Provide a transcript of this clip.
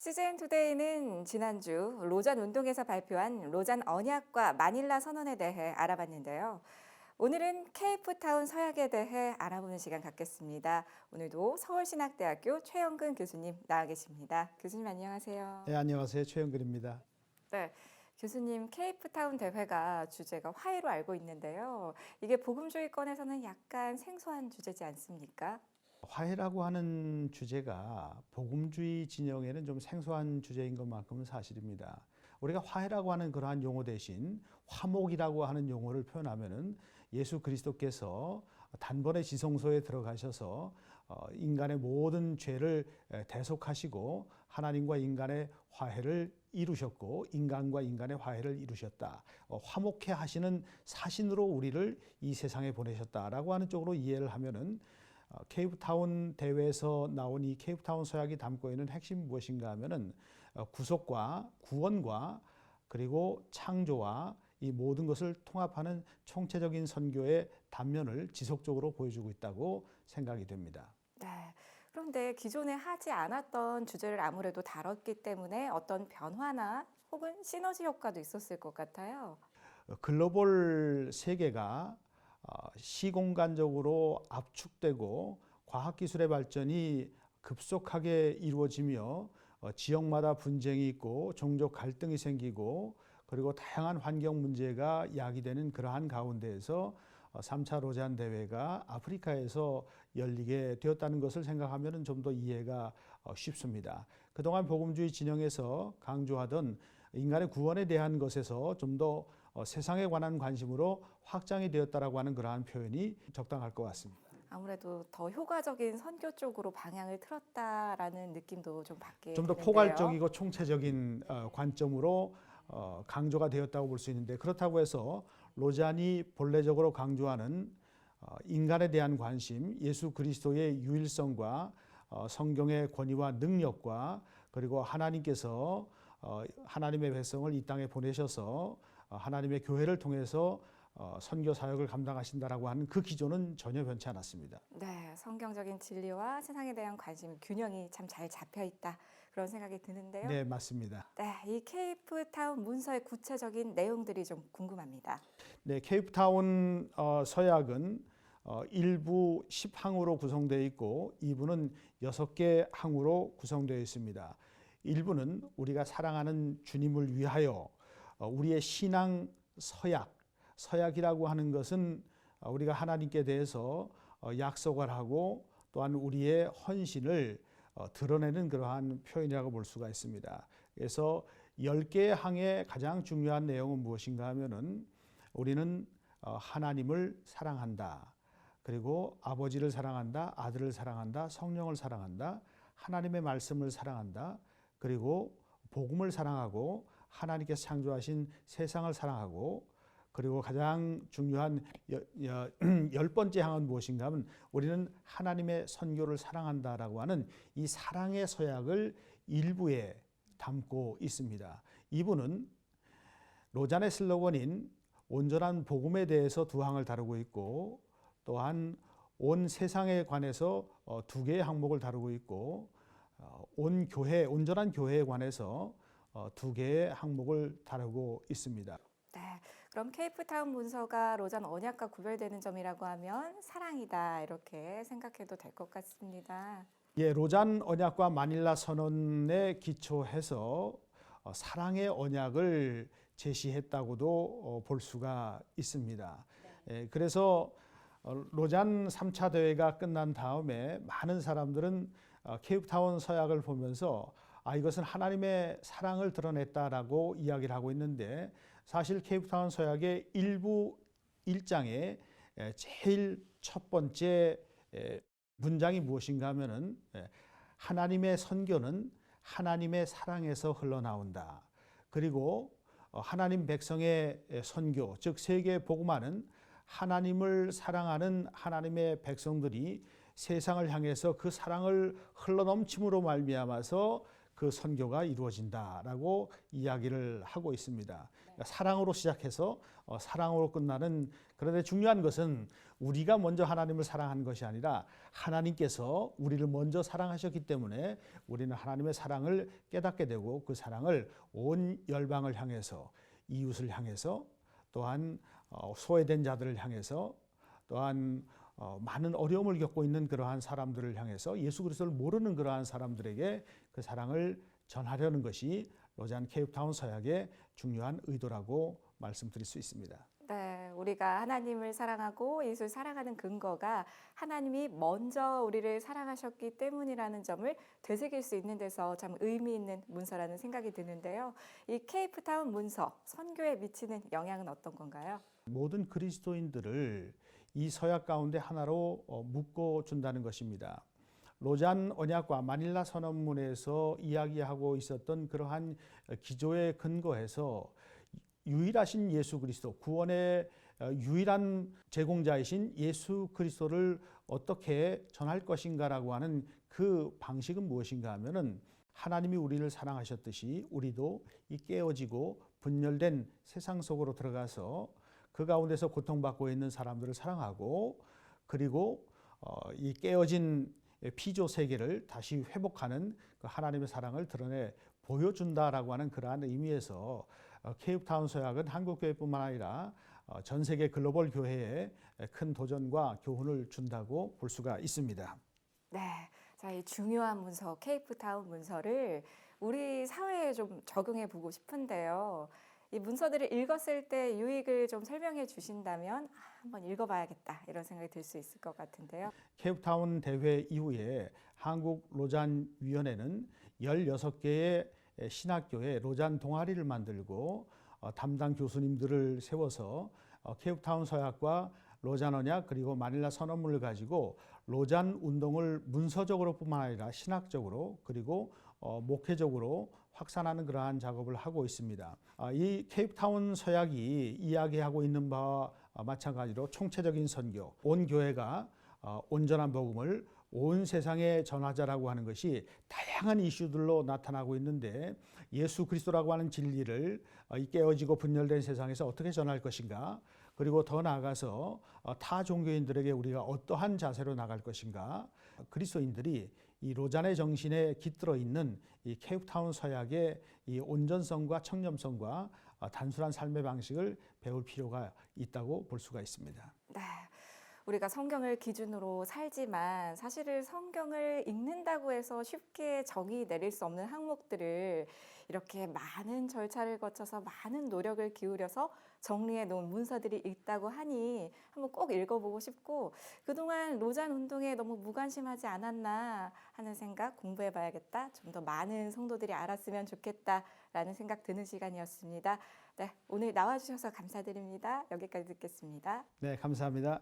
CGN 투데이는 지난주 로잔 운동에서 발표한 로잔 언약과 마닐라 선언에 대해 알아봤는데요. 오늘은 케이프타운 서약에 대해 알아보는 시간 갖겠습니다. 오늘도 서울신학대학교 최영근 교수님 나와 계십니다. 교수님 안녕하세요. 네, 안녕하세요. 최영근입니다. 네, 교수님 케이프타운 대회가 주제가 화해로 알고 있는데요. 이게 복음주의권에서는 약간 생소한 주제지 않습니까? 화해라고 하는 주제가 복음주의 진영에는 좀 생소한 주제인 것만큼은 사실입니다. 우리가 화해라고 하는 그러한 용어 대신 화목이라고 하는 용어를 표현하면은 예수 그리스도께서 단번에 지성소에 들어가셔서 인간의 모든 죄를 대속하시고 하나님과 인간의 화해를 이루셨고 인간과 인간의 화해를 이루셨다. 화목해 하시는 사신으로 우리를 이 세상에 보내셨다라고 하는 쪽으로 이해를 하면은 케이프타운 대회에서 나온 이 케이프타운 서약이 담고 있는 핵심이 무엇인가 하면은 구속과 구원과 그리고 창조와 이 모든 것을 통합하는 총체적인 선교의 단면을 지속적으로 보여주고 있다고 생각이 됩니다. 네. 그런데 기존에 하지 않았던 주제를 아무래도 다뤘기 때문에 어떤 변화나 혹은 시너지 효과도 있었을 것 같아요. 글로벌 세계가 시공간적으로 압축되고 과학기술의 발전이 급속하게 이루어지며 지역마다 분쟁이 있고 종족 갈등이 생기고 그리고 다양한 환경 문제가 야기되는 그러한 가운데에서 3차 로잔 대회가 아프리카에서 열리게 되었다는 것을 생각하면 좀 더 이해가 쉽습니다. 그동안 복음주의 진영에서 강조하던 인간의 구원에 대한 것에서 좀 더 세상에 관한 관심으로 확장이 되었다라고 하는 그러한 표현이 적당할 것 같습니다. 아무래도 더 효과적인 선교 쪽으로 방향을 틀었다라는 느낌도 좀 받게 좀 더 되는데요. 포괄적이고 총체적인 관점으로 강조가 되었다고 볼 수 있는데 그렇다고 해서 로잔이 본래적으로 강조하는 인간에 대한 관심, 예수 그리스도의 유일성과 성경의 권위와 능력과 그리고 하나님께서 하나님의 백성을 이 땅에 보내셔서 하나님의 교회를 통해서 선교 사역을 감당하신다라고 하는 그 기조는 전혀 변치 않았습니다. 네, 성경적인 진리와 세상에 대한 관심 균형이 참 잘 잡혀 있다 그런 생각이 드는데요. 네, 맞습니다. 네, 이 케이프타운 문서의 구체적인 내용들이 좀 궁금합니다. 네, 케이프타운 서약은 1부 10항으로 구성되어 있고 2부는 6개 항으로 구성되어 있습니다. 1부는 우리가 사랑하는 주님을 위하여 우리의 신앙 서약이라고 하는 것은 우리가 하나님께 대해서 약속을 하고 또한 우리의 헌신을 드러내는 그러한 표현이라고 볼 수가 있습니다. 그래서 10개의 항의 가장 중요한 내용은 무엇인가 하면은 우리는 하나님을 사랑한다. 그리고 아버지를 사랑한다. 아들을 사랑한다. 성령을 사랑한다. 하나님의 말씀을 사랑한다. 그리고 복음을 사랑하고 하나님께서 창조하신 세상을 사랑하고 그리고 가장 중요한 10번째 항은 무엇인가 하면 우리는 하나님의 선교를 사랑한다라고 하는 이 사랑의 서약을 1부에 담고 있습니다. 2부는 로잔의 슬로건인 온전한 복음에 대해서 2항을 다루고 있고 또한 온 세상에 관해서 2개의 항목을 다루고 있고 온전한 교회에 관해서 2개의 항목을 다루고 있습니다. 네, 그럼 케이프타운 문서가 로잔 언약과 구별되는 점이라고 하면 사랑이다 이렇게 생각해도 될 것 같습니다. 예, 로잔 언약과 마닐라 선언에 기초해서 사랑의 언약을 제시했다고도 볼 수가 있습니다. 예, 그래서 로잔 3차 대회가 끝난 다음에 많은 사람들은 케이프타운 서약을 보면서 이것은 하나님의 사랑을 드러냈다라고 이야기를 하고 있는데 사실 케이프타운 서약의 일부 1장의 제일 첫 번째 문장이 무엇인가 하면은 하나님의 선교는 하나님의 사랑에서 흘러나온다. 그리고 하나님 백성의 선교, 즉 세계 복음화는 하나님을 사랑하는 하나님의 백성들이 세상을 향해서 그 사랑을 흘러넘침으로 말미암아서 그 선교가 이루어진다라고 이야기를 하고 있습니다. 그러니까 사랑으로 시작해서 사랑으로 끝나는, 그런데 중요한 것은 우리가 먼저 하나님을 사랑한 것이 아니라 하나님께서 우리를 먼저 사랑하셨기 때문에 우리는 하나님의 사랑을 깨닫게 되고 그 사랑을 온 열방을 향해서, 이웃을 향해서, 또한 소외된 자들을 향해서, 또한 많은 어려움을 겪고 있는 그러한 사람들을 향해서, 예수 그리스도를 모르는 그러한 사람들에게 그 사랑을 전하려는 것이 로잔 케이프타운 서약의 중요한 의도라고 말씀드릴 수 있습니다. 네, 우리가 하나님을 사랑하고 예수를 사랑하는 근거가 하나님이 먼저 우리를 사랑하셨기 때문이라는 점을 되새길 수 있는 데서 참 의미 있는 문서라는 생각이 드는데요. 이 케이프타운 문서, 선교에 미치는 영향은 어떤 건가요? 모든 그리스도인들을 이 서약 가운데 하나로 묶어 준다는 것입니다. 로잔 언약과 마닐라 선언문에서 이야기하고 있었던 그러한 기조에 근거해서 유일하신 예수 그리스도, 구원의 유일한 제공자이신 예수 그리스도를 어떻게 전할 것인가라고 하는 그 방식은 무엇인가 하면은, 하나님이 우리를 사랑하셨듯이 우리도 이 깨어지고 분열된 세상 속으로 들어가서 그 가운데서 고통받고 있는 사람들을 사랑하고, 그리고 이 깨어진 피조 세계를 다시 회복하는 그 하나님의 사랑을 드러내 보여준다라고 하는 그러한 의미에서 케이프타운 서약은 한국 교회뿐만 아니라 전 세계 글로벌 교회에 큰 도전과 교훈을 준다고 볼 수가 있습니다. 네, 자, 이 중요한 문서, 케이프타운 문서를 우리 사회에 좀 적용해 보고 싶은데요. 이 문서들을 읽었을 때 유익을 좀 설명해 주신다면 한번 읽어봐야겠다 이런 생각이 들 수 있을 것 같은데요. 케이프타운 대회 이후에 한국 로잔 위원회는 16개의 신학교에 로잔 동아리를 만들고 담당 교수님들을 세워서 케이프타운 서약과 로잔 언약 그리고 마닐라 선언문을 가지고 로잔 운동을 문서적으로 뿐만 아니라 신학적으로 그리고 목회적으로 확산하는 그러한 작업을 하고 있습니다. 이 케이프타운 서약이 이야기하고 있는 바와 마찬가지로 총체적인 선교, 온 교회가 온전한 복음을 온 세상에 전하자라고 하는 것이 다양한 이슈들로 나타나고 있는데, 예수 그리스도라고 하는 진리를 이 깨어지고 분열된 세상에서 어떻게 전할 것인가, 그리고 더 나아가서 타 종교인들에게 우리가 어떠한 자세로 나갈 것인가, 그리스도인들이 이 로잔의 정신에 깃들어 있는 이 케이프타운 서약의 이 온전성과 청렴성과 단순한 삶의 방식을 배울 필요가 있다고 볼 수가 있습니다. 네. 우리가 성경을 기준으로 살지만 사실은 성경을 읽는다고 해서 쉽게 정의 내릴 수 없는 항목들을 이렇게 많은 절차를 거쳐서 많은 노력을 기울여서 정리해 놓은 문서들이 있다고 하니 한번 꼭 읽어보고 싶고, 그동안 로잔 운동에 너무 무관심하지 않았나 하는 생각, 공부해봐야겠다, 좀 더 많은 성도들이 알았으면 좋겠다라는 생각 드는 시간이었습니다. 네, 오늘 나와주셔서 감사드립니다. 여기까지 듣겠습니다. 네, 감사합니다.